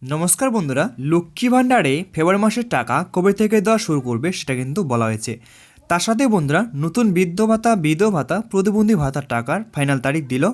নমস্কার বন্ধুরা, লক্ষ্মী ভাণ্ডারে ফেব্রুয়ারি মাসের টাকা কবে থেকে দেওয়া শুরু করবে সেটা কিন্তু বলা হয়েছে। তার সাথে বন্ধুরা নতুন বৃদ্ধ ভাতা, বিধবা ভাতা, প্রতিবন্ধী ভাতার টাকার ফাইনাল তারিখ দিল।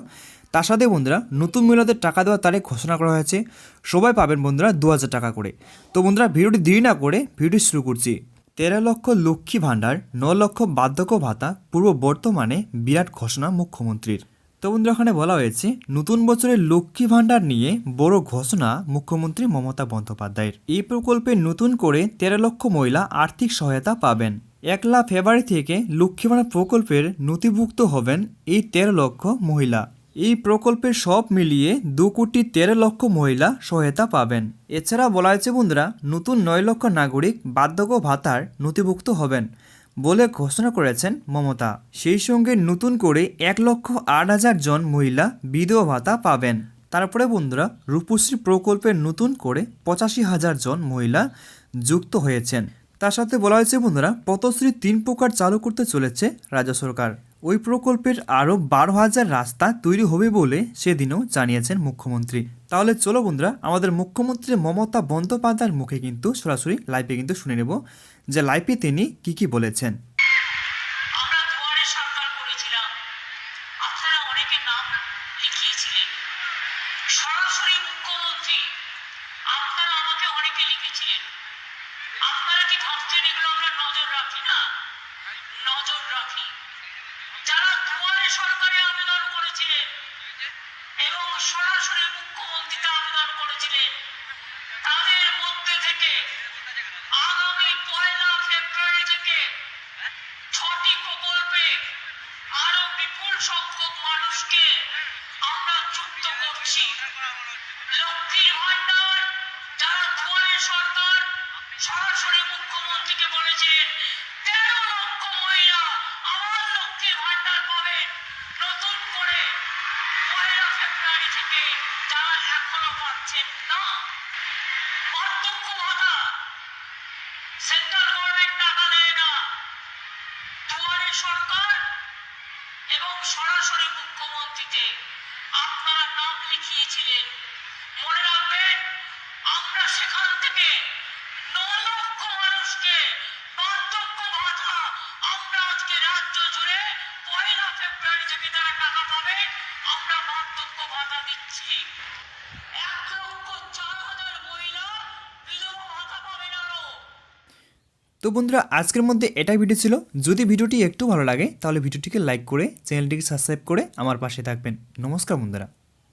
তার সাথে বন্ধুরা নতুন মহিলাদের টাকা দেওয়ার তারিখ ঘোষণা করা হয়েছে। সবাই পাবেন বন্ধুরা 2000 টাকা করে। তো বন্ধুরা ভিডিওটি দেরি না করে ভিডিও শুরু করছি। 13 লক্ষ লক্ষ্মী ভাণ্ডার, 9 লক্ষ বার্ধক্য ভাতা পূর্ব বর্তমানে বিরাট ঘোষণা মুখ্যমন্ত্রীর। তো বন্ধুরা এখানে বলা হয়েছে নতুন বছরের লক্ষ্মী ভাণ্ডার নিয়ে বড় ঘোষণা মুখ্যমন্ত্রী মমতা বন্দ্যোপাধ্যায়ের। এই প্রকল্পে নতুন করে 13 লক্ষ মহিলা আর্থিক সহায়তা পাবেন। 1 ফেব্রুয়ারি থেকে লক্ষ্মী ভাণ্ডার প্রকল্পের নথিভুক্ত হবেন এই 13 লক্ষ মহিলা। এই প্রকল্পের সব মিলিয়ে 2,13,00,000 মহিলা সহায়তা পাবেন। এছাড়া বলা হয়েছে বন্ধুরা নতুন 9 লক্ষ নাগরিক বার্ধক্য ভাতার নথিভুক্ত হবেন বলে ঘোষণা করেছেন মমতা। সেই সঙ্গে নতুন করে 1,08,000 জন মহিলা বিধবা ভাতা পাবেন। তারপরে বন্ধুরা রূপশ্রী প্রকল্পের নতুন করে 85,000 জন মহিলা যুক্ত হয়েছেন। তার সাথে বলা হয়েছে বন্ধুরা পথশ্রী 3 প্রকার চালু করতে চলেছে রাজ্য সরকার। ওই প্রকল্পের আরও 12,000 রাস্তা তৈরি হবে বলে সেদিনও জানিয়েছেন মুখ্যমন্ত্রী। তাহলে চলো বন্ধুরা আমাদের মুখ্যমন্ত্রী মমতা বন্দ্যোপাধ্যায়ের মুখে কিন্তু সরাসরি লাইভে কিন্তু শুনে নেব যে লাইভে তিনি কি বলেছেন। আমরা দুয়ারে সরকার করেছিলাম, আপনারা অনেকে নাম লিখিয়েছিলেন। সরাসরি মুখ্যমন্ত্রী আপনারা আমাকে অনেকে লিখেছিলেন। আপনারা কি ভাবছেন এগুলো আমরা নজর রাখি না? নজর রাখি। যারা দুয়ারে সরকারে আবেদন করেছিলেন এবং সরাসরি মুখ্যমন্ত্রীতে আবেদন করেছিলেন তাদের মধ্যে থেকে আগামী 1 ফেব্রুয়ারি থেকে 6টি প্রকল্পে আরো বিপুল সংখ্যক মানুষকে আমরা যুক্ত করছি। লক্ষ্মীর ভাণ্ডার যারা দুয়ারে সরকার সরাসরি মুখ্যমন্ত্রীকে বলেছিলেন 13 লক্ষ মহিলা আবার লক্ষ্মীর ভাণ্ডার পাবেন নতুন করে 1 ফেব্রুয়ারি থেকে, যারা এখনো পাচ্ছেন না। বার্ধক্য ভাতা সেন্ট্রাল গভর্নমেন্ট টাকা দেয় না, দুয়ারে সরকার এবং সরাসরি মুখ্যমন্ত্রীতে আপনারা নাম লিখিয়েছিলেন। মনে রাখবেন আমরা সেখান থেকে 9 লক্ষ মানুষকে বার্ধক্য ভাতা আমরা আজকে রাজ্য জুড়ে 1 ফেব্রুয়ারি থেকে তারা টাকা পাবে আমরা বার্ধক্য ভাতা দিচ্ছি। 1,04,000 মহিলা বিধবা ভাতা পাবেন আরো। তো বন্ধুরা আজকের মধ্যে এটাই ভিডিও ছিল। যদি ভিডিওটি একটু ভালো লাগে তাহলে ভিডিওটিকে লাইক করে চ্যানেলটিকে সাবস্ক্রাইব করে আমার পাশে থাকবেন। নমস্কার বন্ধুরা।